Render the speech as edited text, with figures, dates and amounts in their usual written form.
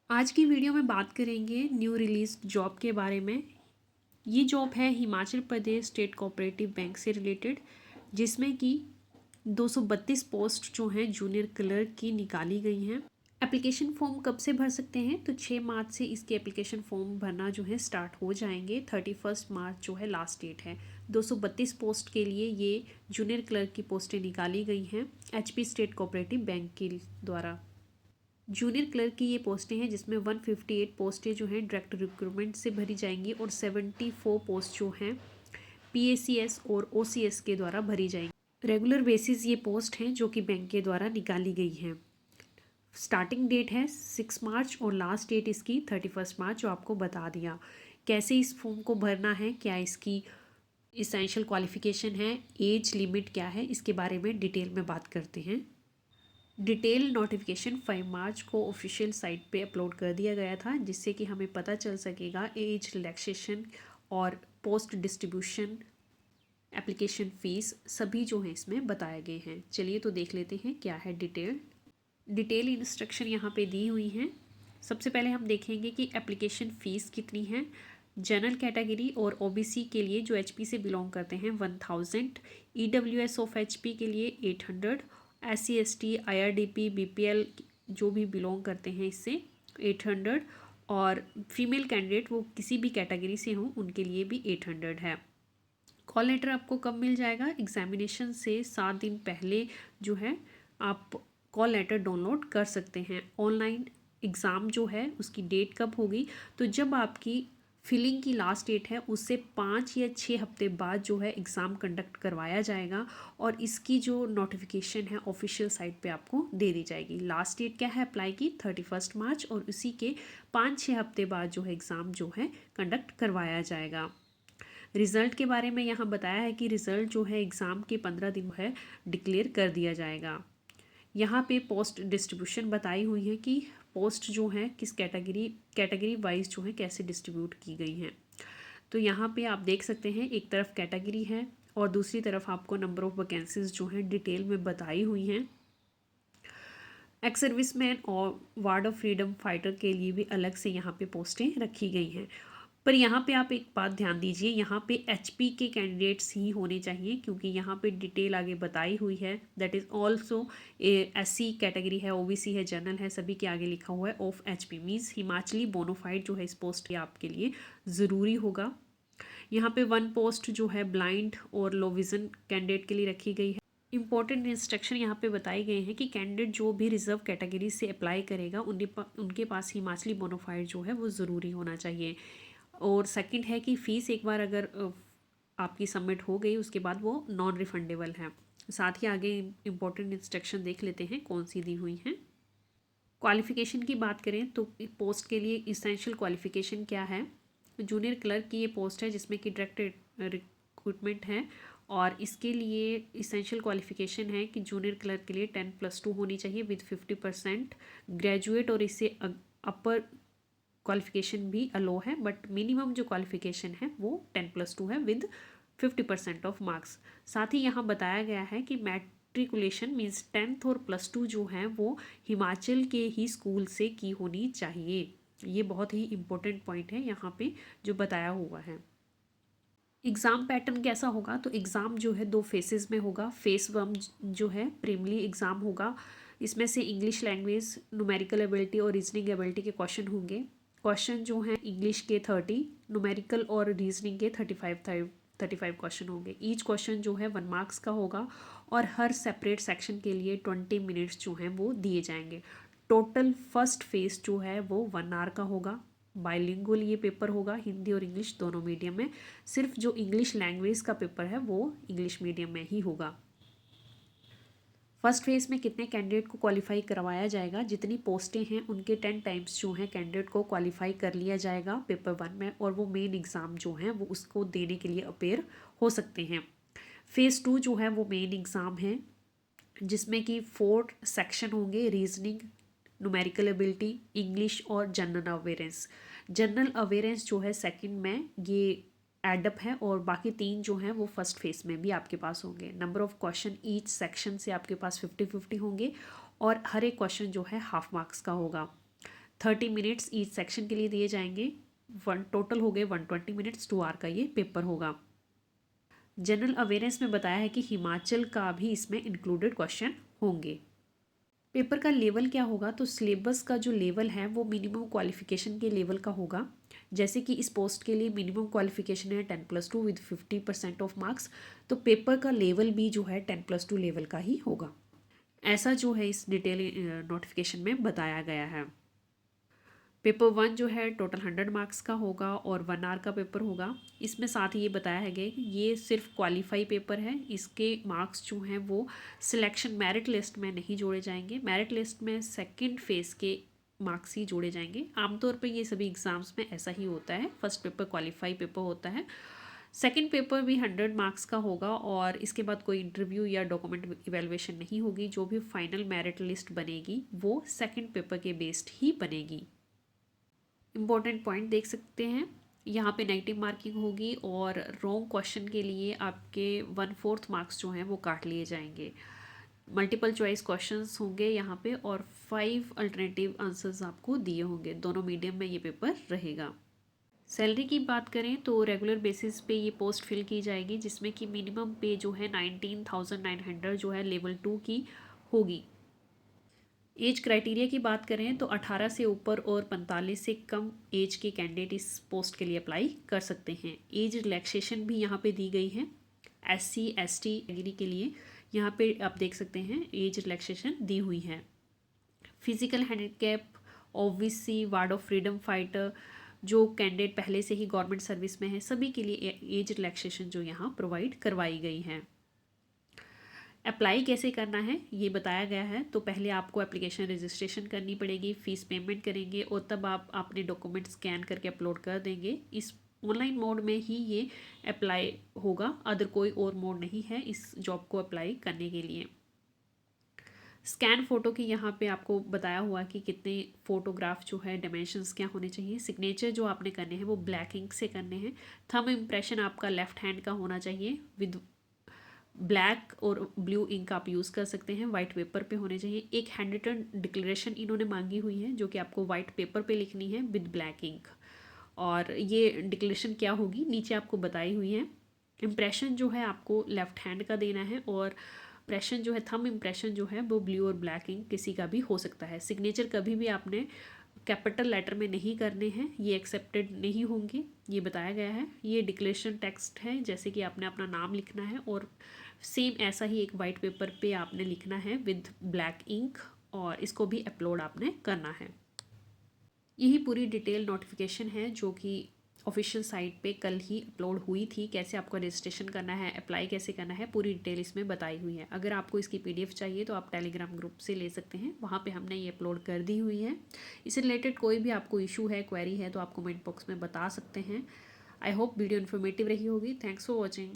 आज की वीडियो में बात करेंगे न्यू रिलीज जॉब के बारे में। ये जॉब है Himachal Pradesh state cooperative bank से रिलेटेड, जिसमें कि 232 पोस्ट जो हैं जूनियर क्लर्क की निकाली गई हैं। एप्लीकेशन फॉर्म कब से भर सकते हैं? तो 6 मार्च से इसके एप्लीकेशन फॉर्म भरना जो है स्टार्ट हो जाएंगे। 31 मार्च जो है लास्ट डेट है। 232 पोस्ट के लिए ये जूनियर क्लर्क की पोस्टें निकाली गई हैं एचपी स्टेट कोऑपरेटिव बैंक के द्वारा। जूनियर क्लर्क की ये पोस्टें हैं जिसमें 158 पोस्टें जो हैं डायरेक्ट रिक्रूटमेंट से भरी जाएंगी और 74 पोस्ट जो हैं पीएसीएस और ओसीएस के द्वारा भरी जाएंगी। रेगुलर बेसिस ये पोस्ट हैं जो कि बैंक के द्वारा निकाली गई हैं। स्टार्टिंग डेट है 6 मार्च और लास्ट डेट इसकी 31 मार्च जो आपको बता दिया। कैसे इस फॉर्म को भरना है, क्या इसकी इसेंशियल क्वालिफिकेशन है, एज लिमिट क्या है, इसके बारे में डिटेल में बात करते हैं। डिटेल नोटिफिकेशन 5 मार्च को ऑफिशियल साइट पे अपलोड कर दिया गया था, जिससे कि हमें पता चल सकेगा एज रिलैक्सेशन और पोस्ट डिस्ट्रीब्यूशन, एप्लीकेशन फ़ीस सभी जो हैं इसमें बताए गए हैं। चलिए तो देख लेते हैं क्या है डिटेल इंस्ट्रक्शन यहाँ पे दी हुई हैं। सबसे पहले हम देखेंगे कि एप्लीकेशन फ़ीस कितनी है। जनरल कैटेगरी और ओबीसी के लिए जो एचपी से बिलोंग करते हैं 1000, ईडब्ल्यूएस ऑफ एचपी के लिए 800, SC ST IRDP BPL जो भी बिलोंग करते हैं इससे 800, और फीमेल कैंडिडेट वो किसी भी कैटेगरी से हों उनके लिए भी 800 है। कॉल लेटर आपको कब मिल जाएगा? एग्जामिनेशन से 7 दिन पहले जो है आप कॉल लेटर डाउनलोड कर सकते हैं। ऑनलाइन एग्ज़ाम जो है उसकी डेट कब होगी? तो जब आपकी फिलिंग की लास्ट डेट है उससे 5 या 6 हफ्ते बाद जो है एग्ज़ाम कंडक्ट करवाया जाएगा और इसकी जो नोटिफिकेशन है ऑफिशियल साइट पे आपको दे दी जाएगी। लास्ट डेट क्या है अप्लाई की? 31 मार्च, और उसी के 5-6 हफ्ते बाद जो है एग्ज़ाम जो है कंडक्ट करवाया जाएगा। रिज़ल्ट के बारे में यहाँ बताया है कि रिज़ल्ट जो है एग्ज़ाम के 15 दिन है डिक्लेयर कर दिया जाएगा। यहाँ पे पोस्ट डिस्ट्रीब्यूशन बताई हुई है कि पोस्ट जो है किस कैटेगरी वाइज जो है कैसे डिस्ट्रीब्यूट की गई हैं। तो यहाँ पे आप देख सकते हैं एक तरफ कैटेगरी है और दूसरी तरफ आपको नंबर ऑफ़ वैकेंसीज जो हैं डिटेल में बताई हुई हैं। एक्स सर्विसमैन और वार्ड ऑफ फ्रीडम फाइटर के लिए भी अलग से यहाँ पे पोस्टें रखी गई हैं। पर यहाँ पे आप एक बात ध्यान दीजिए, यहाँ पे एचपी के कैंडिडेट्स ही होने चाहिए, क्योंकि यहाँ पे डिटेल आगे बताई हुई है। That is also SC category है, ओबीसी है, जनरल है, सभी के आगे लिखा हुआ है of HP, means Himachali bona fide जो है इस पोस्ट के आपके लिए ज़रूरी होगा। यहाँ पे 1 पोस्ट जो है ब्लाइंड और लो विज़न कैंडिडेट के लिए रखी गई है। इंपॉर्टेंट इंस्ट्रक्शन यहाँ पे बताए गए हैं कि कैंडिडेट जो भी रिजर्व कैटेगरी से अप्लाई करेगा उनके पास हिमाचली बोनोफाइड जो है वो ज़रूरी होना चाहिए। और सेकंड है कि फ़ीस एक बार अगर आपकी सबमिट हो गई उसके बाद वो नॉन रिफंडेबल है। साथ ही आगे इम्पोर्टेंट इंस्ट्रक्शन देख लेते हैं कौन सी दी हुई हैं। क्वालिफ़िकेशन की बात करें तो पोस्ट के लिए इसेंशियल क्वालिफ़िकेशन क्या है? जूनियर क्लर्क की ये पोस्ट है जिसमें कि डायरेक्ट रिक्रूटमेंट है, और इसके लिए इसेंशियल क्वालिफ़िकेशन है कि जूनियर क्लर्क के लिए 10+2 होनी चाहिए विद 50% ग्रेजुएट, और इससे अपर क्वालिफिकेशन भी अलो है, बट मिनिमम जो क्वालिफिकेशन है वो 10+2 है विद 50% ऑफ मार्क्स। साथ ही यहाँ बताया गया है कि मैट्रिकुलेशन मीन्स 10th और +2 जो है वो हिमाचल के ही स्कूल से की होनी चाहिए। ये बहुत ही इम्पोर्टेंट पॉइंट है यहाँ पे जो बताया हुआ है। एग्ज़ाम पैटर्न कैसा होगा? तो एग्ज़ाम जो है 2 फेसेस में होगा। फेस 1 जो है प्रीलिमिनरी एग्ज़ाम होगा, इसमें से इंग्लिश लैंग्वेज, न्यूमेरिकल एबिलिटी और रीजनिंग एबिलिटी के क्वेश्चन होंगे। क्वेश्चन जो हैं इंग्लिश के 30, न्यूमेरिकल और रीजनिंग के 35 क्वेश्चन होंगे। ईच क्वेश्चन जो है 1 मार्क्स का होगा और हर सेपरेट सेक्शन के लिए 20 मिनट्स जो हैं वो दिए जाएंगे। टोटल फर्स्ट फेज जो है वो 1 आवर का होगा। बाइलिंगुअल ये पेपर होगा, हिंदी और इंग्लिश दोनों मीडियम में। सिर्फ जो इंग्लिश लैंग्वेज का पेपर है वो इंग्लिश मीडियम में ही होगा। फर्स्ट फेज़ में कितने कैंडिडेट को क्वालिफाई करवाया जाएगा? जितनी पोस्टें हैं उनके 10 टाइम्स जो हैं कैंडिडेट को क्वालिफाई कर लिया जाएगा पेपर 1 में, और वो मेन एग्ज़ाम जो हैं वो उसको देने के लिए अपेयर हो सकते हैं। फेज़ 2 जो है वो मेन एग्ज़ाम है जिसमें कि 4 सेक्शन होंगे, रीजनिंग, न्यूमेरिकल एबिलिटी, इंग्लिश और जनरल अवेयरेंस। जनरल अवेयरेंस जो है सेकंड में ये एडअप है, और बाकी 3 जो हैं वो फर्स्ट फेज में भी आपके पास होंगे। Number of question each section से आपके पास 50-50 होंगे और हर एक क्वेश्चन जो है हाफ मार्क्स का होगा। 30 मिनट्स ईच सेक्शन के लिए दिए जाएंगे। टोटल हो गए 120 मिनट्स, 2 आवर का ये पेपर होगा। जनरल अवेयरनेस में बताया है कि हिमाचल का भी इसमें इंक्लूडेड क्वेश्चन होंगे। पेपर का लेवल क्या होगा, तो सिलेबस का जो लेवल है वो मिनिमम क्वालिफिकेशन के लेवल का होगा। जैसे कि इस पोस्ट के लिए मिनिमम क्वालिफिकेशन है 10+2 विद 50% ऑफ मार्क्स, तो पेपर का लेवल भी जो है 10+2 लेवल का ही होगा। ऐसा जो है इस डिटेल नोटिफिकेशन में बताया गया है। पेपर 1 जो है टोटल 100 मार्क्स का होगा और 1 आवर का पेपर होगा। इसमें साथ ही ये बताया है कि ये सिर्फ क्वालिफाई पेपर है, इसके मार्क्स जो हैं वो सिलेक्शन मेरिट लिस्ट में नहीं जोड़े जाएंगे। मेरिट लिस्ट में सेकंड फेज़ के मार्क्स ही जोड़े जाएंगे। आमतौर पे ये सभी एग्ज़ाम्स में ऐसा ही होता है। फर्स्ट पेपर क्वालिफाई पेपर होता है, सेकंड पेपर भी 100 मार्क्स का होगा और इसके बाद कोई इंटरव्यू या डॉक्यूमेंट इवेलुएशन नहीं होगी। जो भी फाइनल मेरिट लिस्ट बनेगी वो सेकंड पेपर के बेस्ड ही बनेगी। इम्पॉर्टेंट पॉइंट देख सकते हैं, यहाँ पे नेगेटिव मार्किंग होगी और रॉन्ग क्वेश्चन के लिए आपके 1/4 मार्क्स जो हैं वो काट लिए जाएंगे। मल्टीपल चॉइस क्वेश्चंस होंगे यहाँ पे और 5 अल्टरनेटिव आंसर्स आपको दिए होंगे। दोनों मीडियम में ये पेपर रहेगा। सैलरी की बात करें तो रेगुलर बेसिस पे ये पोस्ट फिल की जाएगी, जिसमें कि मिनिमम पे जो है 19,900 जो है लेवल 2 की होगी। एज क्राइटेरिया की बात करें तो 18 से ऊपर और 45 से कम एज के कैंडिडेट इस पोस्ट के लिए अप्लाई कर सकते हैं। एज रिलैक्सेशन भी यहाँ पे दी गई है SC ST कैटेगरी के लिए। यहाँ पे आप देख सकते हैं एज रिलैक्सेशन दी हुई है। Physical handicap, OBC, ward of freedom fighter, जो कैंडिडेट पहले से ही गवर्नमेंट सर्विस में है, सभी के लिए एज रिलैक्सेशन जो यहाँ प्रोवाइड करवाई गई है। अप्लाई कैसे करना है ये बताया गया है। तो पहले आपको एप्लीकेशन रजिस्ट्रेशन करनी पड़ेगी, फ़ीस पेमेंट करेंगे और तब आप अपने डॉक्यूमेंट स्कैन करके अपलोड कर देंगे। इस ऑनलाइन मोड में ही ये अप्लाई होगा, अदर कोई और मोड नहीं है इस जॉब को अप्लाई करने के लिए। स्कैन फ़ोटो की यहाँ पे आपको बताया हुआ कि कितने फ़ोटोग्राफ जो है, डायमेंशंस क्या होने चाहिए। सिग्नेचर जो आपने करने हैं वो ब्लैक इंक से करने हैं। थंब इम्प्रेशन आपका लेफ़्ट हैंड का होना चाहिए विद ब्लैक और ब्लू इंक आप यूज़ कर सकते हैं। वाइट पेपर पे होने चाहिए। एक हैंड रिटन डिक्लेरेशन इन्होंने मांगी हुई है जो कि आपको वाइट पेपर पे लिखनी है विद ब्लैक इंक, और ये डिक्लेरेशन क्या होगी नीचे आपको बताई हुई है। इम्प्रेशन जो है आपको लेफ़्ट हैंड का देना है और इम्प्रेशन जो है, थंब इम्प्रेशन जो है वो ब्लू और ब्लैक इंक किसी का भी हो सकता है। सिग्नेचर कभी भी आपने कैपिटल लेटर में नहीं करने हैं, ये एक्सेप्टेड नहीं होंगे, ये बताया गया है। ये डिक्लेरेशन टेक्स्ट है, जैसे कि आपने अपना नाम लिखना है और सेम ऐसा ही एक वाइट पेपर पे आपने लिखना है विद ब्लैक इंक और इसको भी अपलोड आपने करना है। यही पूरी डिटेल नोटिफिकेशन है जो कि ऑफिशियल साइट पे कल ही अपलोड हुई थी। कैसे आपको रजिस्ट्रेशन करना है, अप्लाई कैसे करना है, पूरी डिटेल इसमें बताई हुई है। अगर आपको इसकी PDF चाहिए तो आप टेलीग्राम ग्रुप से ले सकते हैं, वहाँ पे हमने ये अपलोड कर दी हुई है। इससे रिलेटेड कोई भी आपको इशू है, क्वेरी है तो आप कमेंट बॉक्स में बता सकते हैं। आई होप वीडियो इन्फॉर्मेटिव रही होगी। Thanks for watching.